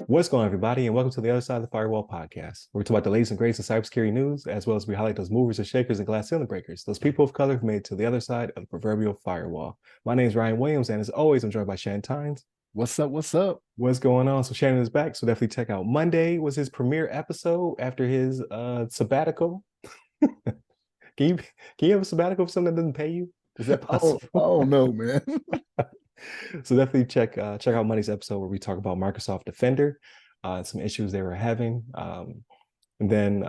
What's going on, everybody, and welcome to the other side of the Firewall podcast, where we talk about the latest and greatest in cybersecurity news, as well as we highlight those movers and shakers and glass ceiling breakers, those people of color who made it to the other side of the proverbial firewall. My name is Ryan Williams, and as always, I'm joined by Shannon Tynes. What's up? What's up? What's going on? So Shannon is back, so definitely check out Monday was his premiere episode after his sabbatical. Can you have a sabbatical for something that doesn't pay you? Is that possible? Oh no, man. So definitely check out Monday's episode where we talk about Microsoft Defender, some issues they were having, and then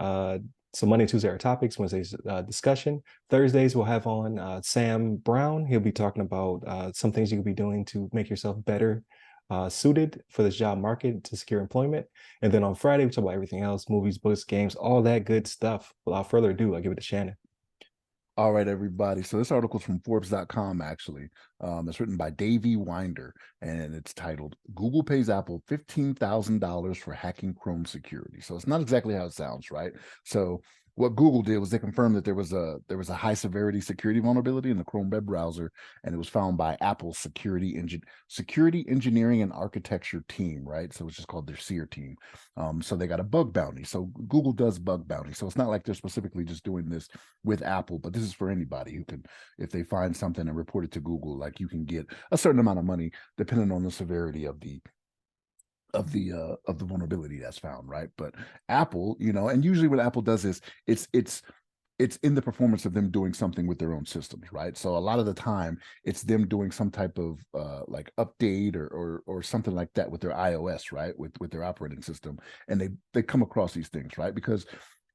so Monday and Tuesday are topics. Wednesday's discussion. Thursdays we'll have on Sam Brown. He'll be talking about some things you could be doing to make yourself better suited for this job market to secure employment. And then on Friday we talk about everything else: movies, books, games, all that good stuff. Without further ado, I'll give it to Shannon. All right, everybody. So this article is from Forbes.com, actually. It's written by Davey Winder, and it's titled, Google Pays Apple $15,000 for hacking Chrome security. So it's not exactly how it sounds, right? So what Google did was they confirmed that there was a high severity security vulnerability in the Chrome web browser, and it was found by Apple's security engineering and architecture team, right? So it's just called their SEAR team. So they got a bug bounty. So Google does bug bounty. So it's not like they're specifically just doing this with Apple, but this is for anybody who can, if they find something and report it to Google, like you can get a certain amount of money depending on the severity of the vulnerability that's found, right? But Apple, and usually what Apple does is it's in the performance of them doing something with their own systems, right? So a lot of the time it's them doing some type of like update or something like that with their iOS, right? With their operating system, and they come across these things, right? Because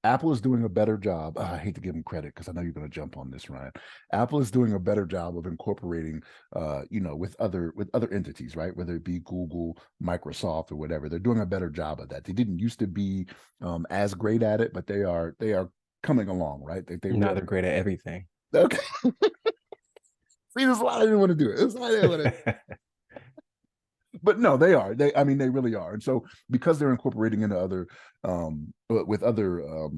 Apple is doing a better job. I hate to give them credit because I know you're going to jump on this, Ryan. Apple is doing a better job of incorporating, with other entities, right? Whether it be Google, Microsoft, or whatever. They're doing a better job of that. They didn't used to be as great at it, but they are coming along, right? Now they're great at everything. Okay. See, there's a lot I didn't want to do it. But no, they are. They really are. And so because they're incorporating into other with other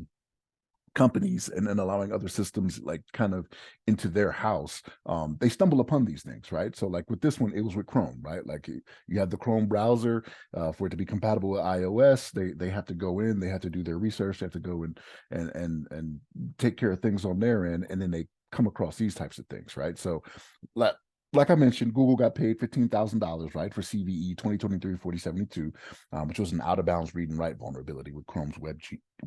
companies and then allowing other systems like kind of into their house, they stumble upon these things, right? So like with this one, it was with Chrome, right? Like you have the Chrome browser, for it to be compatible with iOS, they have to go in, they have to do their research, they have to go in and take care of things on their end, and then they come across these types of things, right? So like I mentioned, Google got paid $15,000, right, for CVE 2023-4072, which was an out-of-bounds read and write vulnerability with Chrome's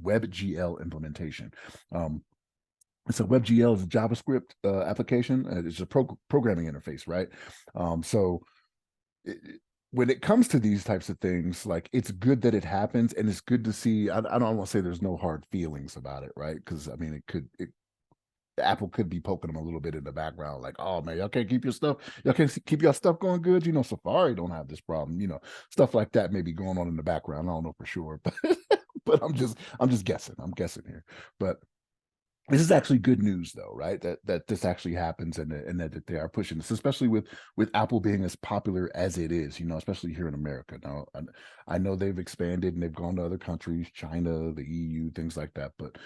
WebGL implementation. So WebGL is a JavaScript application. It's a programming interface, right? When it comes to these types of things, like, it's good that it happens, and it's good to see. I don't want to say there's no hard feelings about it, right? Because Apple could be poking them a little bit in the background, like, oh man, y'all can't keep your stuff going good. Safari don't have this problem. Stuff like that may be going on in the background. I don't know for sure, but but I'm just guessing. I'm guessing here, but this is actually good news, though, right? That this actually happens, and that they are pushing this, especially with Apple being as popular as it is, especially here in America. Now, I know they've expanded and they've gone to other countries, China, the EU, things like that, but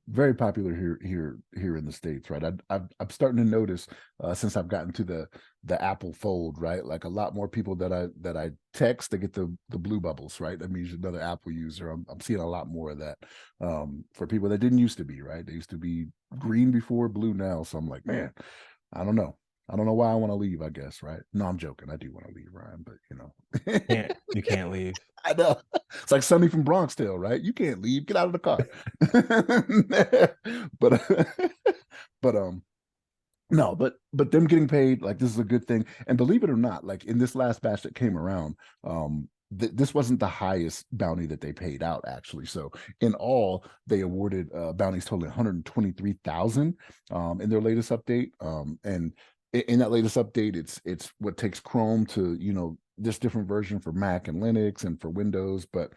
very popular here in the States, right? I'm starting to notice since I've gotten to the Apple fold, right? Like a lot more people that I text, they get the blue bubbles, right? That means another Apple user. I'm seeing a lot more of that for people that didn't used to be, right? They used to be green before, blue now. So I'm like, man, I don't know why I want to leave, I guess, right? No, I'm joking. I do want to leave, Ryan, but you can't leave. I know. It's like Sonny from Bronx Tale, right? You can't leave. Get out of the car. but no, but them getting paid, like, this is a good thing. And believe it or not, like in this last batch that came around, this wasn't the highest bounty that they paid out, actually. So in all, they awarded bounties totaling 123,000 in their latest update. And in that latest update, it's what takes Chrome to, this different version for Mac and Linux and for Windows, but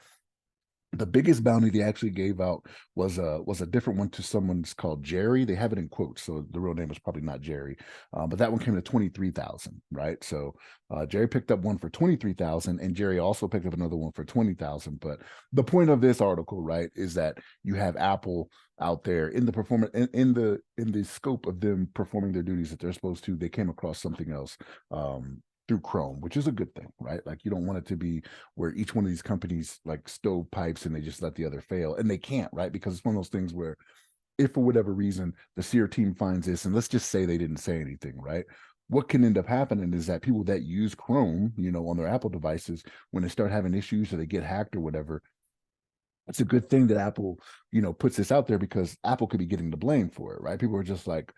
The biggest bounty they actually gave out was a different one to someone called Jerry. They have it in quotes, so the real name was probably not Jerry, but that one came to 23,000, right? So Jerry picked up one for 23,000, and Jerry also picked up another one for 20,000. But the point of this article, right, is that you have Apple out there in the performance in the scope of them performing their duties that they're supposed to. They came across something else. Through Chrome, which is a good thing, right? Like you don't want it to be where each one of these companies like stovepipes and they just let the other fail, and they can't, right? Because it's one of those things where if for whatever reason the SEAR team finds this, and let's just say they didn't say anything, right? What can end up happening is that people that use Chrome, on their Apple devices, when they start having issues or they get hacked or whatever, it's a good thing that Apple, puts this out there because Apple could be getting the blame for it, right? People are just like,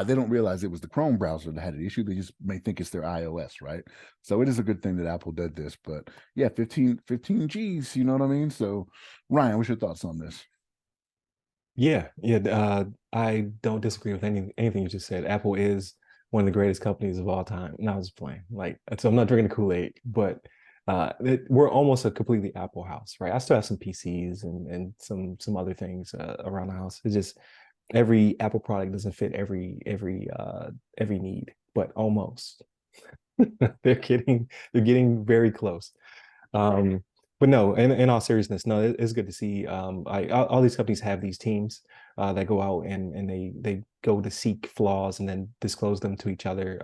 they don't realize it was the Chrome browser that had an issue. They just may think it's their iOS, right? So it is a good thing that Apple did this. But yeah, 15 G's, you know what I mean? So Ryan, what's your thoughts on this? Yeah. I don't disagree with anything you just said. Apple is one of the greatest companies of all time. And I was playing, like, so I'm not drinking the Kool-Aid, but we're almost a completely Apple house, right? I still have some PCs and some other things around the house. It's just every Apple product doesn't fit every need, but almost. They're getting very close. Um, but no, in all seriousness, no, it's good to see. All these companies have these teams that go out and they go to seek flaws and then disclose them to each other.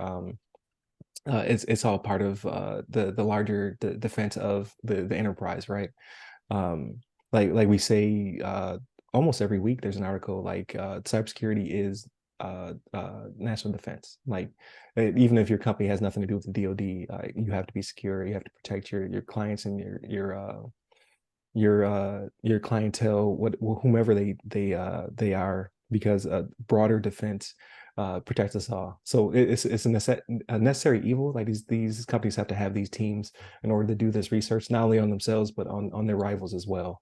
It's all part of the larger defense of the enterprise, right? Um, like we say almost every week, there's an article like cybersecurity is national defense. Like even if your company has nothing to do with the DoD, you have to be secure. You have to protect your clients and your clientele, whomever they are, because broader defense protects us all. So it's a necessary evil. Like these companies have to have these teams in order to do this research, not only on themselves but on their rivals as well.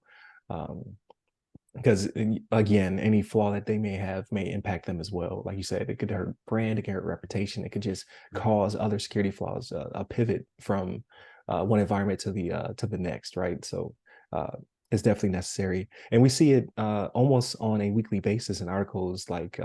Because again, any flaw that they may have may impact them as well. Like you said, it could hurt brand, it can hurt reputation, it could just cause other security flaws, a pivot from one environment to the next, right? So uh, it's definitely necessary, and we see it almost on a weekly basis in articles. Like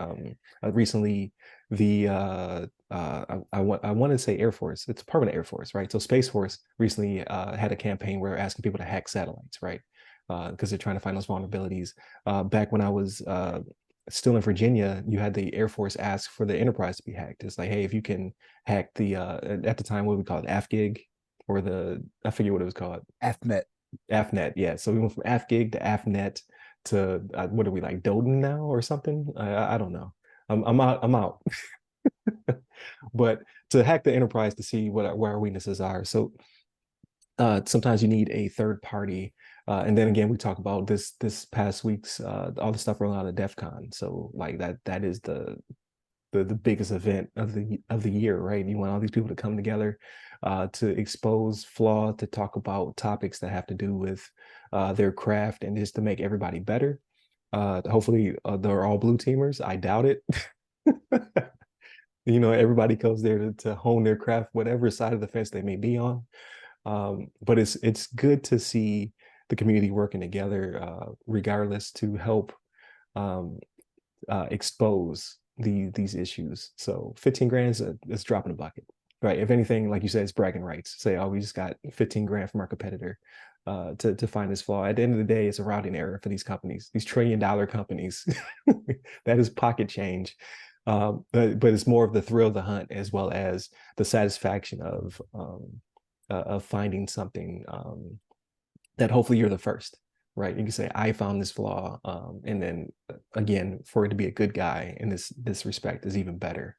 recently, the I want to say Air Force, it's part of the Air Force, right? So Space Force recently had a campaign where asking people to hack satellites, right? Because they're trying to find those vulnerabilities. Back when I was still in Virginia, you had the Air Force ask for the enterprise to be hacked. It's like, hey, if you can hack the at the time, what we call it, AFGIG, or I forget what it was called, AFNet. AFNet. Yeah, so we went from AFGIG to AFNet to what are we, like, Doden now or something? I don't know. I'm out. I'm out. But to hack the enterprise to see where our weaknesses are. So sometimes you need a third party. And then again, we talk about this past week's all the stuff rolling out of DEF CON. So like that is the biggest event of the year, right? You want all these people to come together to expose flaw, to talk about topics that have to do with their craft, and just to make everybody better. Hopefully, they're all blue teamers. I doubt it. Everybody goes there to hone their craft, whatever side of the fence they may be on. But it's good to see the community working together, regardless, to help um, expose these issues. So 15 grand is dropping a bucket, right? If anything, like you said, it's bragging rights. Say, oh, we just got 15 grand from our competitor to find this flaw. At the end of the day, it's a routing error for these companies, these $1 trillion companies. That is pocket change. But it's more of the thrill of the hunt, as well as the satisfaction of finding something that hopefully you're the first, right? You can say, I found this flaw, and then again, for it to be a good guy in this respect is even better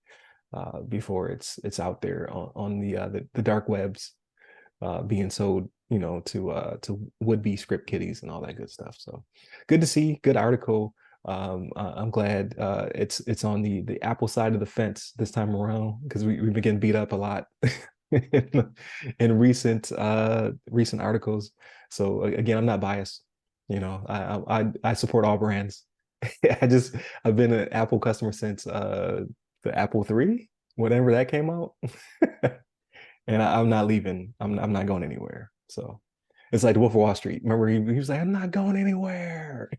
before it's out there on the dark webs, being sold, to would-be script kiddies and all that good stuff. So good to see, good article. I'm glad it's on the Apple side of the fence this time around, because we've been getting beat up a lot in recent articles. So again, I'm not biased. I support all brands. I've been an Apple customer since the Apple III, whenever that came out. And I'm not leaving. I'm not going anywhere. So It's like the Wolf of Wall Street. Remember, he was like, "I'm not going anywhere."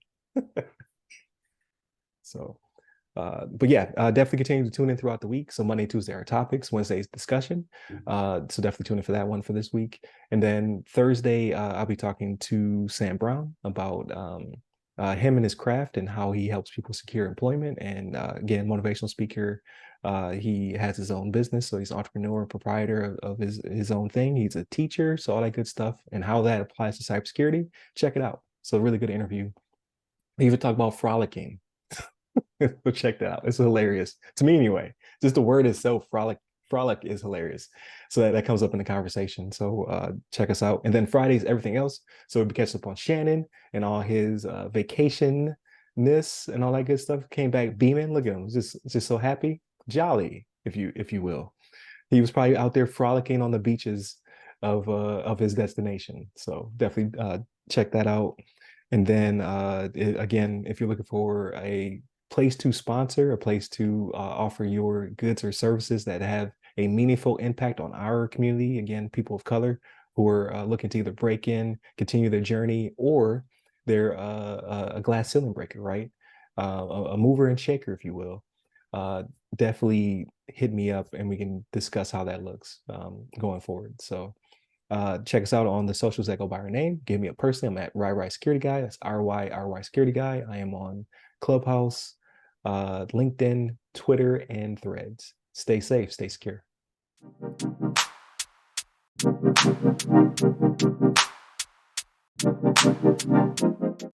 So, but yeah, definitely continue to tune in throughout the week. So Monday, Tuesday are topics. Wednesday's discussion. So definitely tune in for that one for this week. And then Thursday, I'll be talking to Sam Brown about him and his craft and how he helps people secure employment. And again, motivational speaker. He has his own business, so he's an entrepreneur, proprietor of his own thing. He's a teacher, so all that good stuff, and how that applies to cybersecurity. Check it out. So really good interview. We even talk about frolicking. But check that out. It's hilarious to me anyway. Just the word itself, frolic is hilarious. So that comes up in the conversation. So check us out. And then Fridays, everything else. So we'll be catching up on Shannon and all his vacation ness and all that good stuff. Came back beaming. Look at him, just so happy, jolly, if you will. He was probably out there frolicking on the beaches of his destination. So definitely check that out. And then again, if you're looking for a place to sponsor, a place to offer your goods or services that have a meaningful impact on our community, again, people of color who are looking to either break in, continue their journey, or they're a glass ceiling breaker, right? A mover and shaker, if you will. Definitely hit me up and we can discuss how that looks going forward. So check us out on the socials that go by our name. Give me a person. I'm at RY Security Guy. That's RY Security Guy. I am on Clubhouse, LinkedIn, Twitter, and Threads. Stay safe, stay secure.